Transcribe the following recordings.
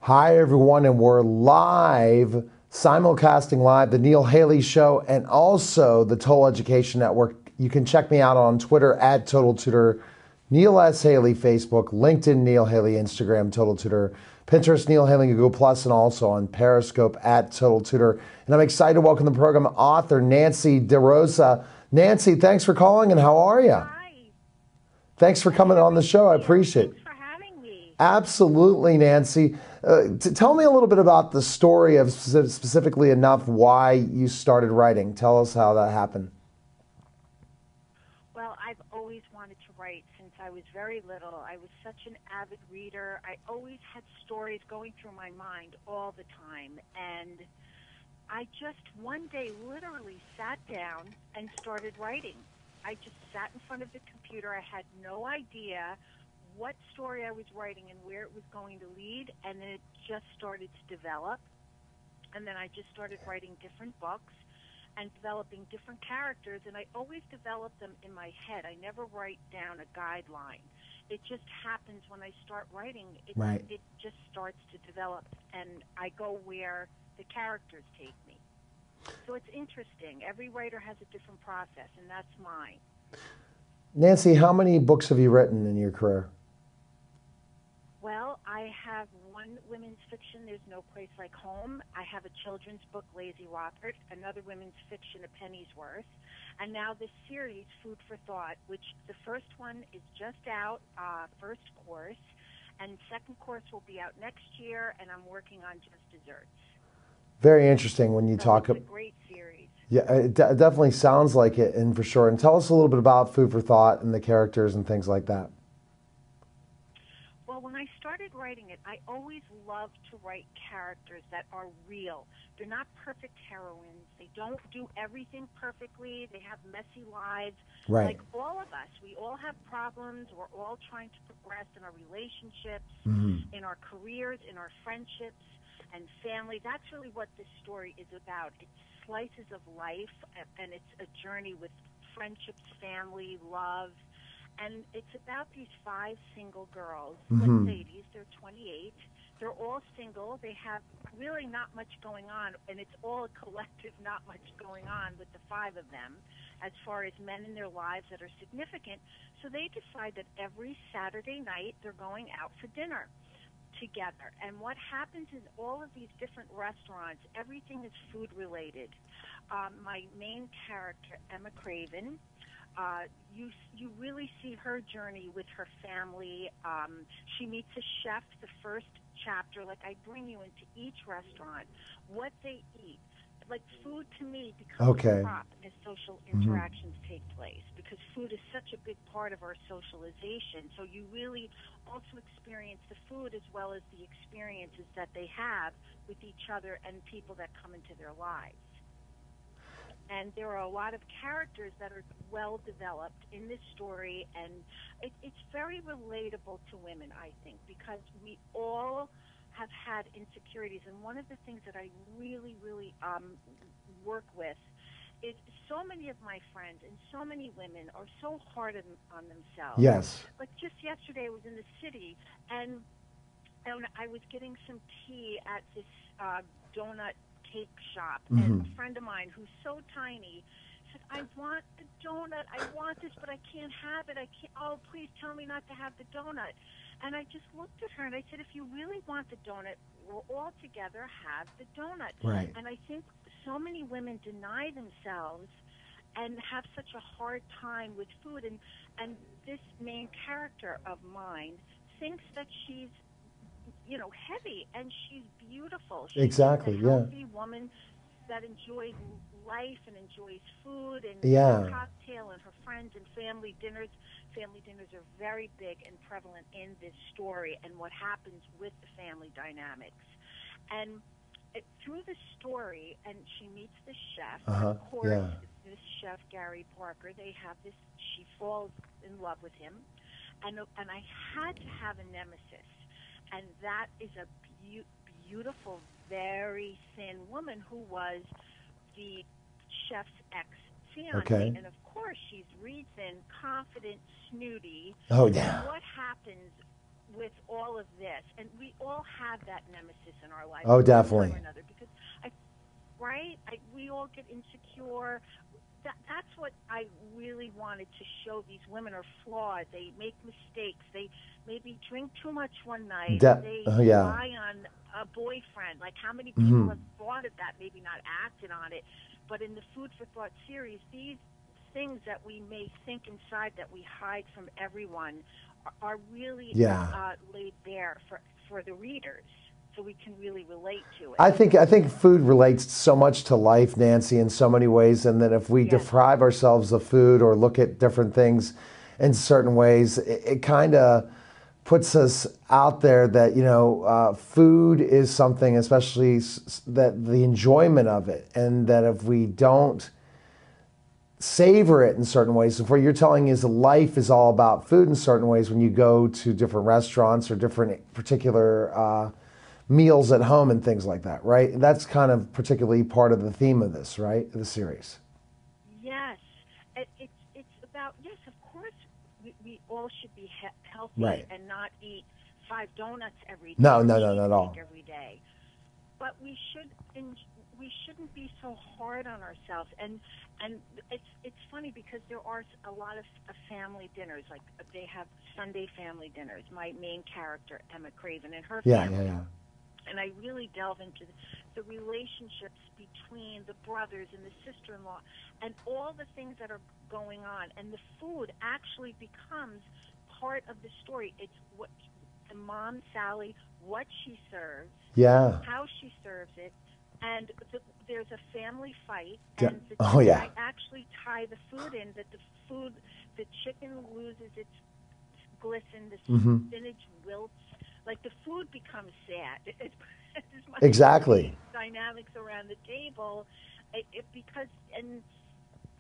Hi, everyone, and we're live, simulcasting live the Neil Haley Show and also the Total Education Network. You can check me out on Twitter at Total Tutor, Neil S. Haley, Facebook, LinkedIn, Neil Haley, Instagram, Total Tutor, Pinterest, Neil Haley, Google Plus, and also on Periscope at Total Tutor. And I'm excited to welcome the program author Nancy DeRosa. Nancy, thanks for calling, and how are you? Hi. Thanks for coming on the show. I appreciate it. Thanks for having me. Absolutely, Nancy. Tell me a little bit about the story of specifically enough why you started writing. Tell us how that happened. Well, I've always wanted to write since I was very little. I was such an avid reader. I always had stories going through my mind all the time. And I just one day literally sat down and started writing. I just sat in front of the computer. I had no idea what story I was writing and where it was going to lead, and then it just started to develop. And then I just started writing different books and developing different characters, and I always develop them in my head. I never write down a guideline. It just happens when I start writing. It just starts to develop, and I go where the characters take me. So it's interesting. Every writer has a different process, and that's mine. Nancy, how many books have you written in your career? Well, I have one women's fiction, There's No Place Like Home. I have a children's book, Lazy Robert, another women's fiction, A Penny's Worth, and now this series, Food for Thought, which the first one is just out, first course, and second course will be out next year, and I'm working on Just Desserts. Very interesting when you talk. It's a great series. Yeah, it definitely sounds like it, and for sure. And tell us a little bit about Food for Thought and the characters and things like that. Well, when I started writing it, I always loved to write characters that are real. They're not perfect heroines. They don't do everything perfectly. They have messy lives. Right. Like all of us, we all have problems. We're all trying to progress in our relationships, in our careers, in our friendships, and family. That's really what this story is about. It's slices of life, and it's a journey with friendships, family, love. And it's about these 5 single girls, good ladies. They're 28. They're all single. They have really not much going on, and it's all a collective not much going on with the 5 of them as far as men in their lives that are significant. So they decide that every Saturday night they're going out for dinner together. And what happens in all of these different restaurants, everything is food related. My main character, Emma Craven, you really see her journey with her family. She meets a chef the first chapter. Like, I bring you into each restaurant, what they eat. Like, food to me becomes a prop as social interactions take place, because food is such a big part of our socialization. So you really also experience the food as well as the experiences that they have with each other and people that come into their lives. And there are a lot of characters that are well developed in this story, and it's very relatable to women, I think, because we all have had insecurities. And one of the things that I really, really work with is so many of my friends and so many women are so hard on themselves. Yes. Like just yesterday I was in the city, and I was getting some tea at this donut cake shop, and a friend of mine who's so tiny said, I want the donut, I want this, but I can't have it. I can't. Oh, please tell me not to have the donut. And I just looked at her and I said, if you really want the donut, we'll all together have the donut. Right. And I think so many women deny themselves and have such a hard time with food. And this main character of mine thinks that she's, heavy, and she's beautiful. She's a healthy woman that enjoys life and enjoys food and a cocktail and her friends and family dinners. Family dinners are very big and prevalent in this story and what happens with the family dynamics. And through the story, and she meets the chef. Of course, this chef, Gary Parker, she falls in love with him. And I had to have a nemesis. And that is a beautiful, very thin woman who was the chef's ex-fiancé. Okay. And, of course, she's really thin, confident, snooty. Oh, yeah. And what happens with all of this, and we all have that nemesis in our life. Oh, at one definitely. time or another, because we all get insecure. That's what I really wanted to show. These women are flawed. They make mistakes. They maybe drink too much one night. They rely on a boyfriend. Like, how many people have thought of that, maybe not acted on it? But in the Food for Thought series, these things that we may think inside that we hide from everyone are really laid bare for the readers, so we can really relate to it. I think food relates so much to life, Nancy, in so many ways, and that if we deprive ourselves of food or look at different things in certain ways, it kind of puts us out there that, food is something, especially that the enjoyment of it, and that if we don't savor it in certain ways. So what you're telling is life is all about food in certain ways when you go to different restaurants or different particular meals at home and things like that, right? And that's kind of particularly part of the theme of this, right? The series. Yes. It's about, yes, of course, we all should be healthy and not eat 5 donuts every day. No, not at all. Every day. But we shouldn't be so hard on ourselves. And it's funny because there are a lot of family dinners. Like, they have Sunday family dinners. My main character, Emma Craven, and her family. And I really delve into the relationships between the brothers and the sister-in-law and all the things that are going on. And the food actually becomes part of the story. It's what the mom, Sally, what she serves, how she serves it, and there's a family fight, and I actually tie the food in, that the chicken loses its glisten, the spinach wilts, like the food becomes sad. Exactly. Dynamics around the table, because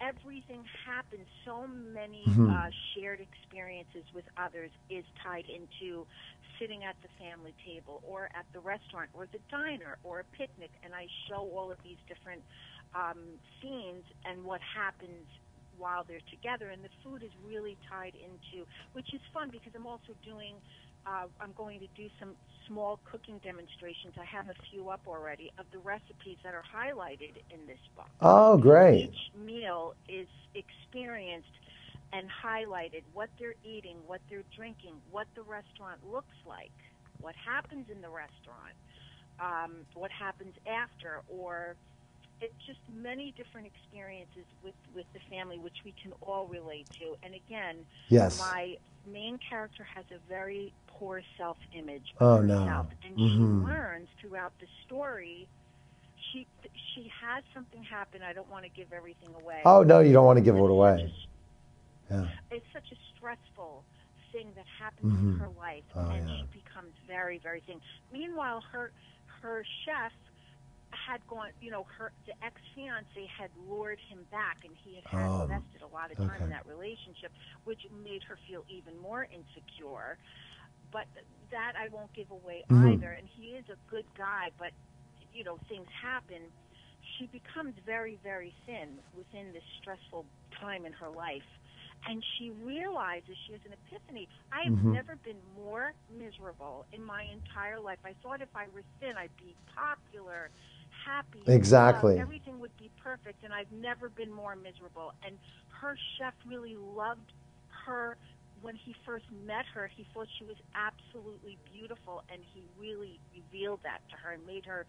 everything happens. So many shared experiences with others is tied into sitting at the family table, or at the restaurant, or the diner, or a picnic, and I show all of these different scenes and what happens while they're together. And the food is really tied into, which is fun because I'm also doing. I'm going to do some small cooking demonstrations. I have a few up already of the recipes that are highlighted in this book. Oh, great. Each meal is experienced and highlighted, what they're eating, what they're drinking, what the restaurant looks like, what happens in the restaurant, what happens after, or it's just many different experiences with the family, which we can all relate to. And again, my main character has a very poor self-image of herself, and she learns throughout the story. She has something happen. I don't want to give everything away. Oh no, you don't want to give it away. It's such a stressful thing that happens in her life, and she becomes very, very thin. Meanwhile, her chef had gone, the ex-fiance had lured him back, and he had invested a lot of time in that relationship, which made her feel even more insecure. But that I won't give away either. And he is a good guy, but, things happen. She becomes very, very thin within this stressful time in her life. And she realizes, she has an epiphany. I have never been more miserable in my entire life. I thought if I were thin, I'd be popular, happy. Exactly. Everything would be perfect, and I've never been more miserable. And her chef really loved her. When he first met her, he thought she was absolutely beautiful, and he really revealed that to her and made her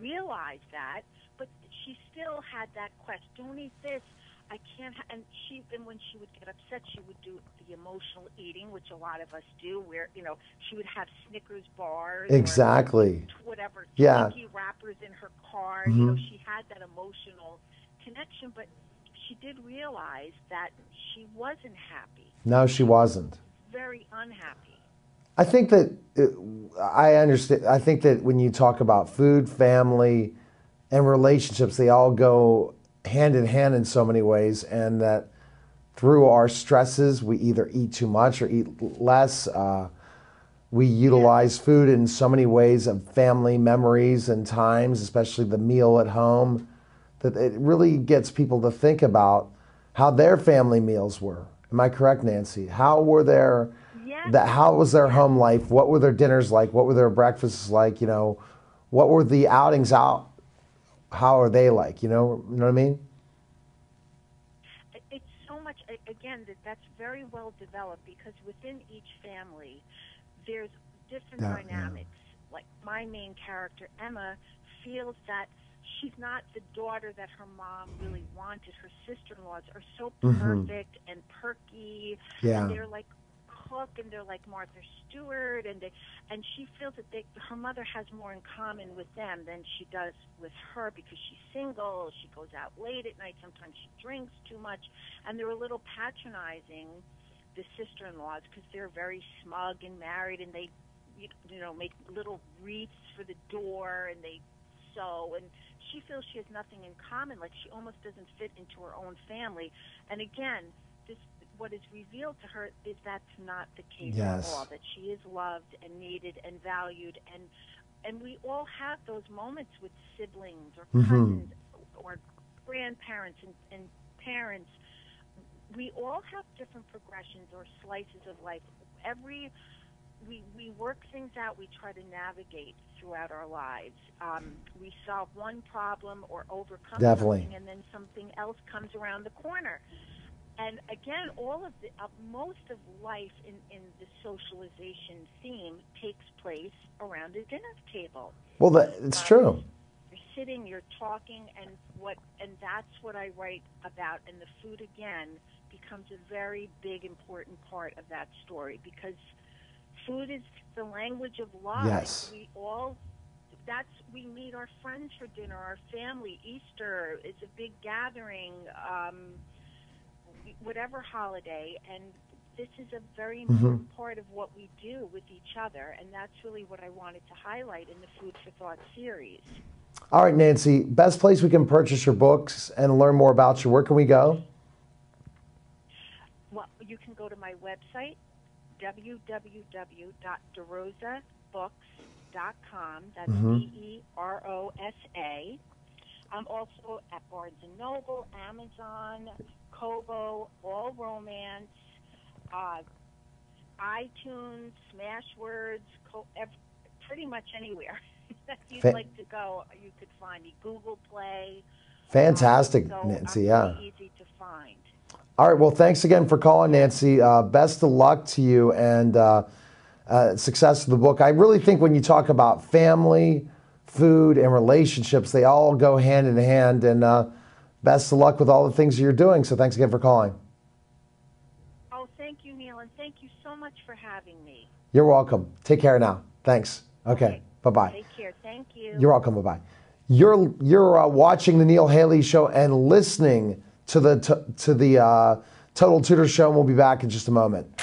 realize that. But she still had that quest. Don't eat this. I can't. And when she would get upset, she would do the emotional eating, which a lot of us do, where she would have Snickers bars, exactly, or whatever, Twinkie wrappers in her car. She had that emotional connection, but she did realize that she wasn't happy. No, she wasn't. Very unhappy. I think that I understand. I think that when you talk about food, family, and relationships, they all go hand in hand in so many ways, and that through our stresses, we either eat too much or eat less. We utilize food in so many ways of family memories and times, especially the meal at home, that it really gets people to think about how their family meals were Am I correct, Nancy? How were their Yes. how was their home life? What were their dinners like? What were their breakfasts like? You know, what were the outings out? How are they like? You know what I mean? It's so much, again, that's very well developed because within each family, there's different dynamics. Like my main character, Emma, feels that she's not the daughter that her mom really wanted. Her sister-in-laws are so perfect and perky, and they're like cook, and they're like Martha Stewart, and she feels that her mother has more in common with them than she does with her because she's single. She goes out late at night. Sometimes she drinks too much, and they're a little patronizing, the sister-in-laws, because they're very smug and married, and they make little wreaths for the door, and they sew, and she feels she has nothing in common, like she almost doesn't fit into her own family. And again, what is revealed to her is that's not the case at all, that she is loved and needed and valued, and we all have those moments with siblings or cousins or grandparents and parents. We all have different progressions or slices of life. We work things out. We try to navigate throughout our lives. We solve one problem or overcome something, and then something else comes around the corner. And again, all of most of life in the socialization theme takes place around a dinner table. Well, it's true. You're sitting, you're talking, and that's what I write about. And the food again becomes a very big, important part of that story because food is the language of love. Yes. We meet our friends for dinner, our family. Easter is a big gathering, whatever holiday, and this is a very important part of what we do with each other, and that's really what I wanted to highlight in the Food for Thought series. All right, Nancy, best place we can purchase your books and learn more about you. Where can we go? Well, you can go to my website, www.derosabooks.com. That's DEROSA. I'm also at Barnes & Noble, Amazon, Kobo, All Romance, iTunes, Smashwords, pretty much anywhere that you'd like to go, you could find me. Google Play. Fantastic, so Nancy. Really easy to find. All right. Well, thanks again for calling, Nancy. Best of luck to you and success of the book. I really think when you talk about family, food, and relationships, they all go hand in hand. And best of luck with all the things you're doing. So thanks again for calling. Oh, thank you, Neil, and thank you so much for having me. You're welcome. Take care now. Thanks. Okay. Bye-bye. Take care. Thank you. You're welcome. Bye-bye. You're watching the Neil Haley Show and listening to the Total Tutor Show, and we'll be back in just a moment.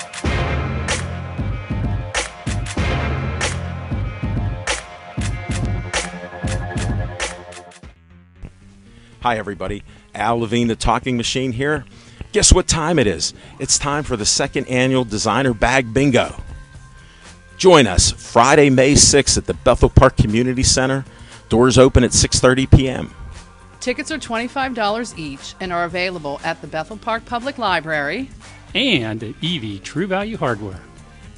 Hi, everybody. Al Levine, the Talking Machine here. Guess what time it is? It's time for the second annual Designer Bag Bingo. Join us Friday, May 6th at the Bethel Park Community Center. Doors open at 6:30 p.m. Tickets are $25 each and are available at the Bethel Park Public Library and at EV True Value Hardware.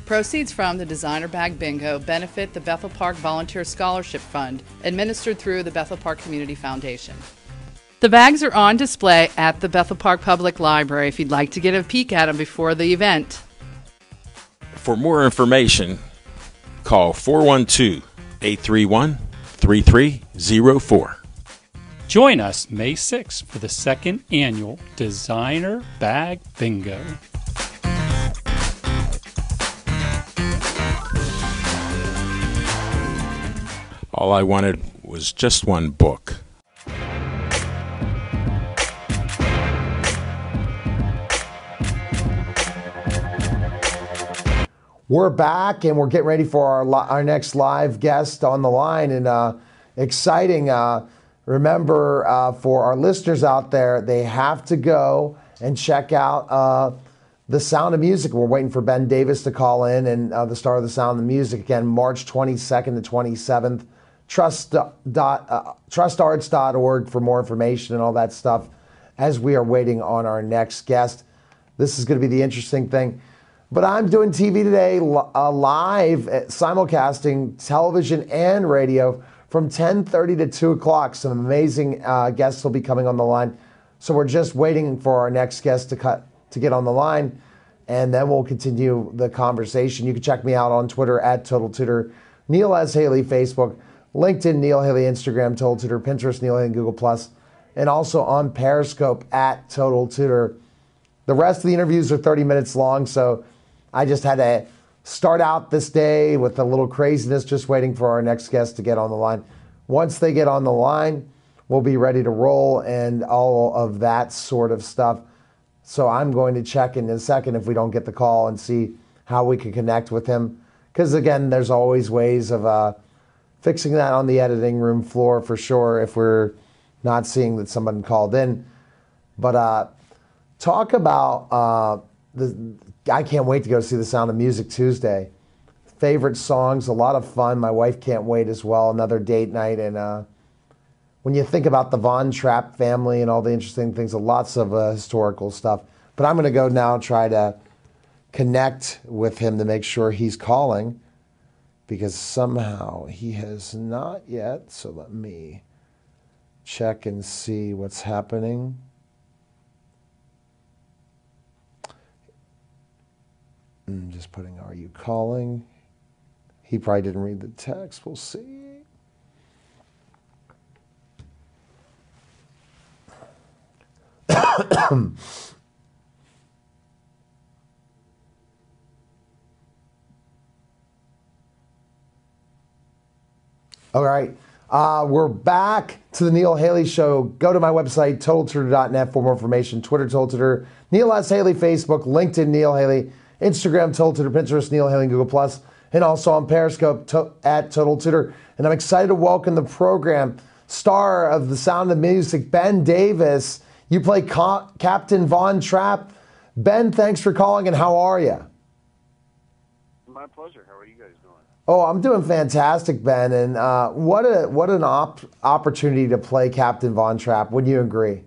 Proceeds from the Designer Bag Bingo benefit the Bethel Park Volunteer Scholarship Fund, administered through the Bethel Park Community Foundation. The bags are on display at the Bethel Park Public Library if you'd like to get a peek at them before the event. For more information, call 412-831-3304. Join us May 6th for the second annual Designer Bag Bingo. All I wanted was just one book. We're back, and we're getting ready for our next live guest on the line, and exciting. Remember, for our listeners out there, they have to go and check out The Sound of Music. We're waiting for Ben Davis to call in, and the star of The Sound of Music, again, March 22nd to 27th. Trustarts.org for more information and all that stuff as we are waiting on our next guest. This is going to be the interesting thing. But I'm doing TV today, live, simulcasting television and radio from 10:30 to 2 o'clock. Some amazing guests will be coming on the line. So we're just waiting for our next guest to get on the line, and then we'll continue the conversation. You can check me out on Twitter at Total Tutor, Neil S. Haley, Facebook, LinkedIn, Neil Haley, Instagram, Total Tutor, Pinterest, Neil Haley, Google+, and also on Periscope at Total Tutor. The rest of the interviews are 30 minutes long, so I just had to start out this day with a little craziness, just waiting for our next guest to get on the line. Once they get on the line, we'll be ready to roll and all of that sort of stuff. So I'm going to check in a second if we don't get the call and see how we can connect with him. Because, again, there's always ways of fixing that on the editing room floor for sure if we're not seeing that someone called in. But talk about I can't wait to go see The Sound of Music Tuesday. Favorite songs, a lot of fun. My wife can't wait as well. Another date night. And when you think about the Von Trapp family and all the interesting things, lots of historical stuff. But I'm going to go now try to connect with him to make sure he's calling, because somehow he has not yet. So let me check and see what's happening. I'm just putting, are you calling? He probably didn't read the text. We'll see. All right. We're back to the Neil Haley Show. Go to my website, totaltutor.net, for more information. Twitter, Total Tutor, Neil S. Haley, Facebook, LinkedIn, Neil Haley, Instagram, Total Tutor, Pinterest, Neil Haley, and Google+, and also on Periscope at Total Tutor. And I'm excited to welcome the program star of The Sound of Music, Ben Davis. You play Captain Von Trapp. Ben, thanks for calling, and how are you? My pleasure. How are you guys doing? Oh, I'm doing fantastic, Ben. And what an opportunity to play Captain Von Trapp. Wouldn't you agree?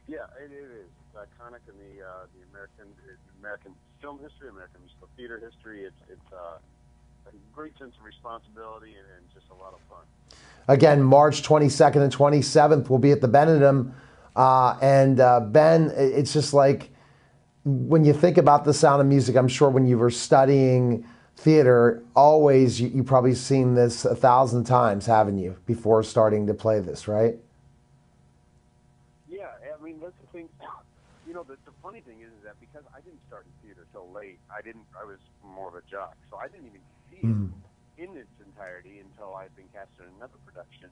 Yeah, it is. It's iconic in the American film history, American musical theater history. It's a great sense of responsibility and just a lot of fun. Again, March 22nd and 27th, we'll be at the Benedum. Ben, it's just like, when you think about The Sound of Music, I'm sure when you were studying theater, always you probably seen this 1,000 times, haven't you, before starting to play this, right? Yeah, I mean, that's the thing. You know, the funny thing is that because I didn't start in theater till late, I was more of a jock, so I didn't even see it in its entirety until I'd been cast in another production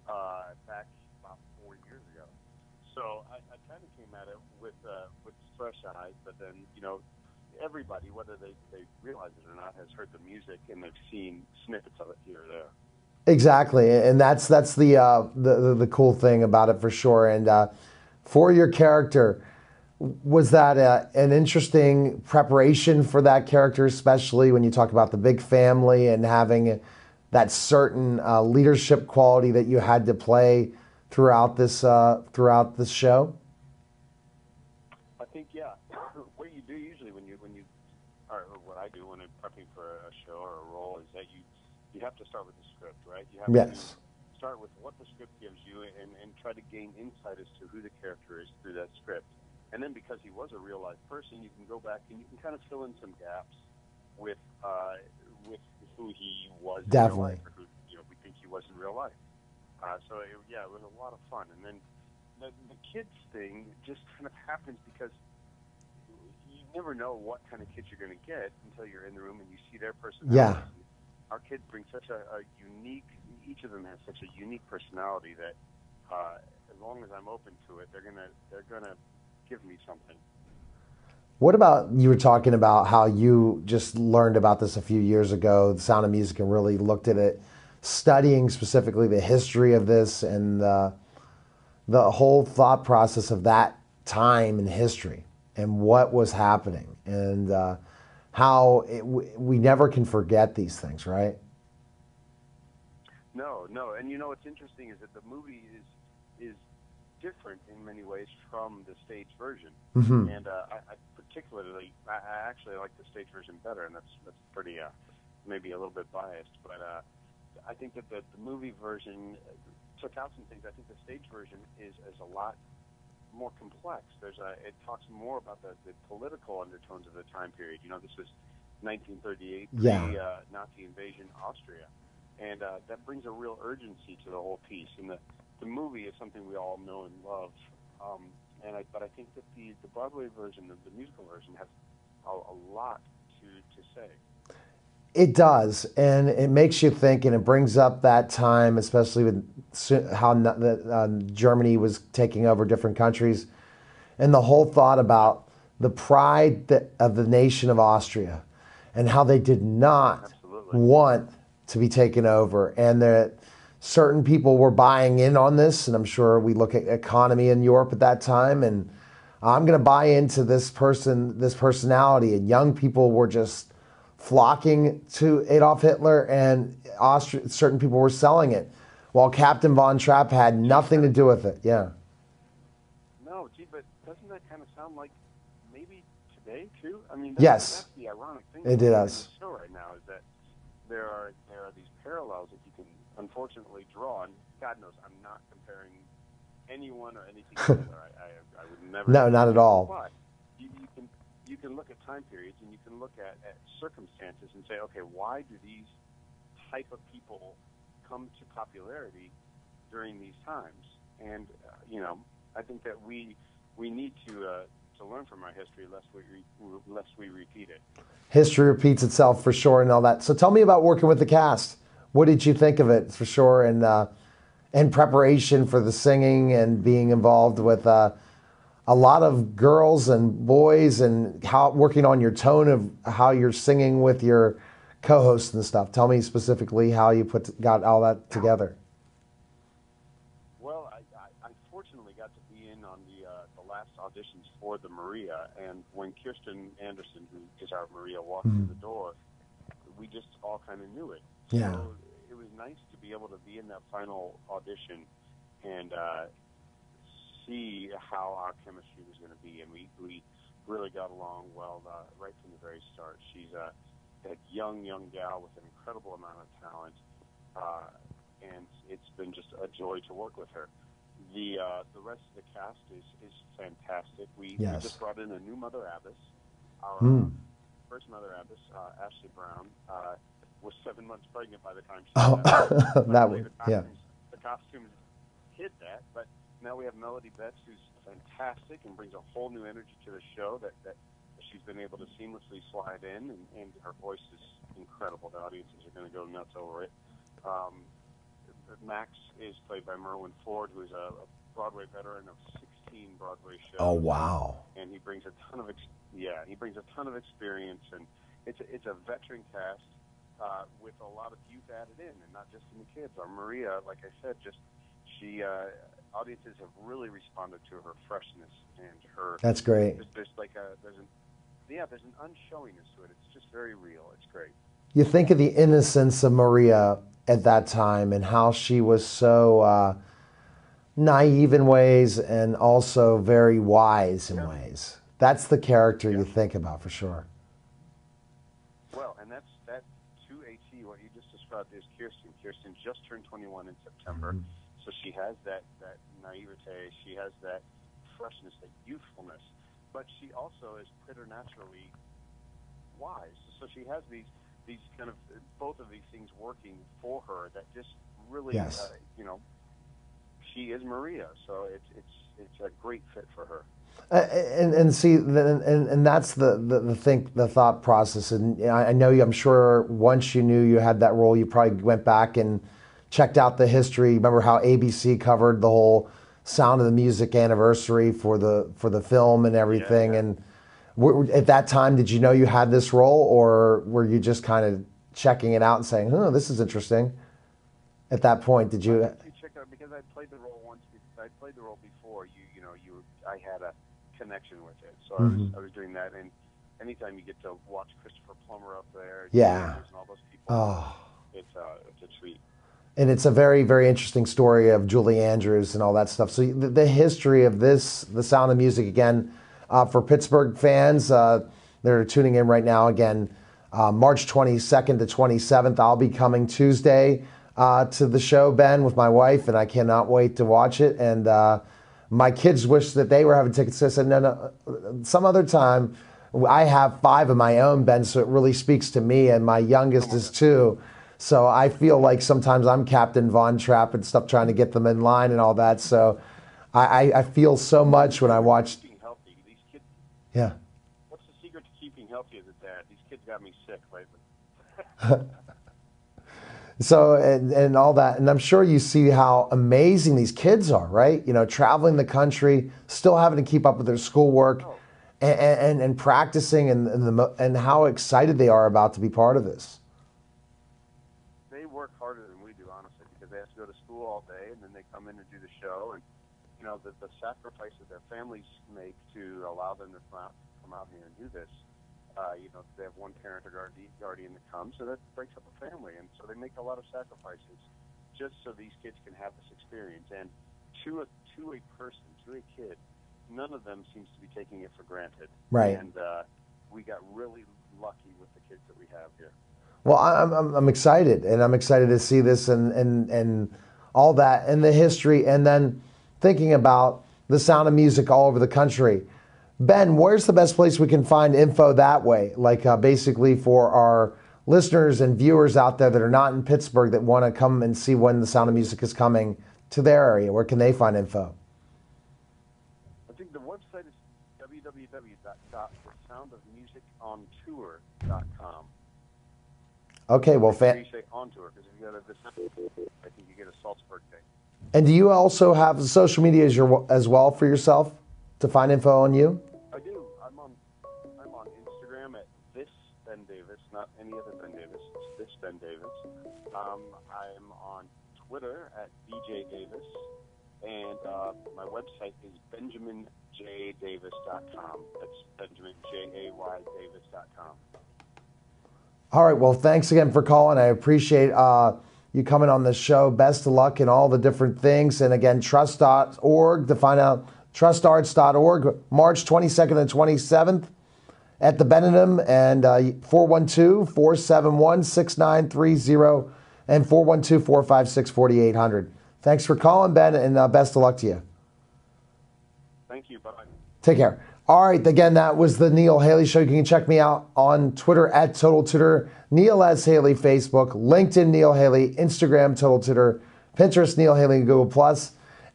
back about 4 years ago. So I kind of came at it with fresh eyes, but then, you know, everybody, whether they realize it or not, has heard the music and they've seen snippets of it here or there. Exactly, and that's the cool thing about it for sure. And for your character, was that an interesting preparation for that character, especially when you talk about the big family and having that certain leadership quality that you had to play throughout this show? I think, yeah. What you do usually when you or what I do when I'm prepping for a show or a role is that you have to start with the script, right? You have to start with what the script gives you and try to gain insight as to who the character is through that script. And then because he was a real life person, you can go back and you can kind of fill in some gaps with who he was Definitely. in real life, or who, you know, we think he was in real life. So it was a lot of fun. And then the kids thing just kind of happens because you never know what kind of kids you're going to get until you're in the room and you see their personality. Yeah. Our kids bring such a unique, each of them has such a unique personality that as long as I'm open to it, they're gonna give me something. What about, you were talking about how you just learned about this a few years ago, The Sound of Music, and really looked at it, studying specifically the history of this and the whole thought process of that time in history and what was happening, and how we never can forget these things, right? No, and you know what's interesting is that the movie is different in many ways from the stage version. Mm-hmm. And I particularly, I actually like the stage version better, and that's pretty maybe a little bit biased, but I think that the movie version took out some things. I think the stage version is a lot more complex. It talks more about the political undertones of the time period. You know, this was 1938, Nazi invasion Austria, and that brings a real urgency to the whole piece. And the movie is something we all know and love. But I think that the Broadway version, the musical version, has a lot to say. It does, and it makes you think, and it brings up that time, especially with how Germany was taking over different countries, and the whole thought about the pride of the nation of Austria, and how they did not want to be taken over, and that certain people were buying in on this. And I'm sure we look at economy in Europe at that time, and I'm going to buy into this personality, and young people were just flocking to Adolf Hitler, and certain people were selling it, while Captain Von Trapp had nothing to do with it. Yeah. No, gee, but doesn't that kind of sound like maybe today too? I mean, yes, that's the ironic thing. It does. In the show right now is that there are these parallels that you can unfortunately draw, and God knows I'm not comparing anyone or anything together. I would never. No, not at all. But you can look at time periods, and you can look at circumstances and say, okay, why do these type of people come to popularity during these times? And I think that we need to learn from our history lest we repeat it. History repeats itself for sure, and all that. So tell me about working with the cast. What did you think of it, for sure, and in preparation for the singing and being involved with a lot of girls and boys, and working on your tone of how you're singing with your co-hosts and stuff. Tell me specifically how you got all that together. Well, I fortunately got to be in on the last auditions for the Maria, and when Kirsten Anderson, who is our Maria, walked through the door, we just all kind of knew it. Yeah. So it was nice to be able to be in that final audition and see how our chemistry was going to be, and we really got along well right from the very start. She's a young gal with an incredible amount of talent, and it's been just a joy to work with her. The rest of the cast is fantastic. We just brought in a new Mother Abbess. Our first Mother Abbess, Ashley Brown, was 7 months pregnant by the time she the costumes hid that, but now we have Melody Betts, who's fantastic and brings a whole new energy to the show that she's been able to seamlessly slide in, and her voice is incredible. The audiences are going to go nuts over it. Max is played by Merwin Ford, who is a Broadway veteran of 16 Broadway shows. Oh, wow. And he brings a ton of experience, and it's a veteran cast with a lot of youth added in, and not just in the kids. Our Maria, like I said, audiences have really responded to her freshness and her. That's great. There's an unshowiness to it. It's just very real. It's great. You think of the innocence of Maria at that time, and how she was so naive in ways, and also very wise in ways. That's the character you think about, for sure. Well, and that to a T, what you just described is Kirsten. Kirsten just turned 21 in September. So she has that naivete, she has that freshness, that youthfulness, but she also is preternaturally wise. So she has these kind of, both of these things working for her that just really, she is Maria. So it's a great fit for her. And see, and that's the thought process. And I know I'm sure once you knew you had that role, you probably went back and checked out the history. Remember how ABC covered the whole Sound of the Music anniversary for the film and everything. And at that time, did you know you had this role, or were you just kind of checking it out and saying, "Oh, this is interesting"? At that point, did you? Check out, because I played the role once. I played the role before. I had a connection with it, so I was doing that. And anytime you get to watch Christopher Plummer up there, and all those people, it's a treat. And it's a very, very interesting story of Julie Andrews and all that stuff. So the history of this, The Sound of Music, again, for Pittsburgh fans that are tuning in right now, again, March 22nd to 27th, I'll be coming Tuesday to the show, Ben, with my wife, and I cannot wait to watch it. And my kids wish that they were having tickets. So I said, no, some other time. I have 5 of my own, Ben, so it really speaks to me, and my youngest is 2. So I feel like sometimes I'm Captain Von Trapp and stuff, trying to get them in line and all that. So I feel so much when I watch. Keeping healthy. These kids. Yeah. What's the secret to keeping healthy as a dad? These kids got me sick lately. So and all that, and I'm sure you see how amazing these kids are, right? You know, traveling the country, still having to keep up with their schoolwork, and practicing, and how excited they are about to be part of this. They work harder than we do, honestly, because they have to go to school all day, and then they come in and do the show, and you know the sacrifices their families make to allow them to come out here and do this. You know, they have one parent or guardian that comes, so that breaks up a family, and so they make a lot of sacrifices just so these kids can have this experience. And to a person, to a kid, none of them seems to be taking it for granted. Right. And we got really lucky with the kids that we have here. Well, I'm excited, and I'm excited to see this and all that, and the history, and then thinking about The Sound of Music all over the country. Ben, where's the best place we can find info that way? Like basically for our listeners and viewers out there that are not in Pittsburgh that want to come and see when The Sound of Music is coming to their area, where can they find info? I think the website is www.thesoundofmusicontour.com. Okay, well, You say on tour, because if you go to I think you get a Salzburg thing. And do you also have social media as well for yourself to find info on you? I do. I'm on Instagram at this Ben Davis, not any other Ben Davis. It's this Ben Davis. I'm on Twitter at BJ Davis, and my website is benjaminjdavis.com. That's benjaminjaydavis.com. All right. Well, thanks again for calling. I appreciate you coming on the show. Best of luck in all the different things. And again, trust.org to find out. Trustarts.org, March 22nd and 27th at the Benedum, and 412-471-6930 and 412-456-4800. Thanks for calling, Ben, and best of luck to you. Thank you. Bye-bye. Take care. All right, again, that was the Neil Haley Show. You can check me out on Twitter at Total Tutor, Neil S. Haley, Facebook, LinkedIn Neil Haley, Instagram Total Tutor, Pinterest Neil Haley, and Google+.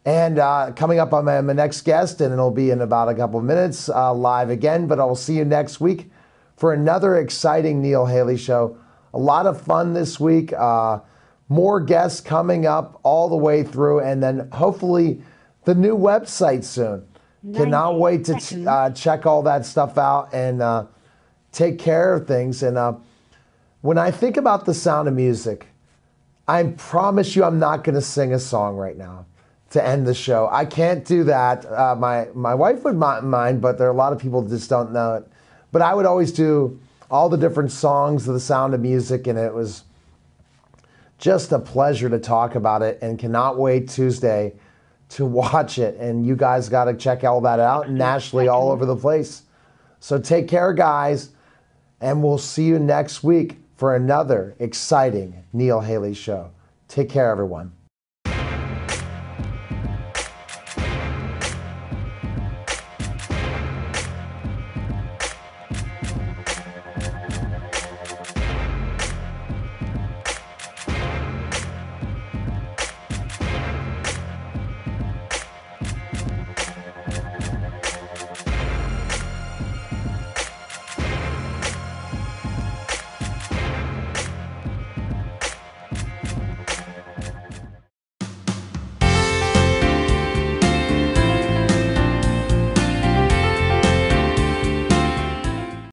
And coming up on my next guest, and it'll be in about a couple of minutes, live again, but I will see you next week for another exciting Neil Haley Show. A lot of fun this week. More guests coming up all the way through, and then hopefully the new website soon. Cannot wait to check all that stuff out and take care of things. And when I think about The Sound of Music, I promise you I'm not going to sing a song right now to end the show. I can't do that. My wife would mind, but there are a lot of people that just don't know it. But I would always do all the different songs of The Sound of Music, and it was just a pleasure to talk about it, and cannot wait Tuesday to watch it. And you guys got to check all that out nationally, all over the place. So take care, guys, and we'll see you next week for another exciting Neil Haley Show. Take care, everyone.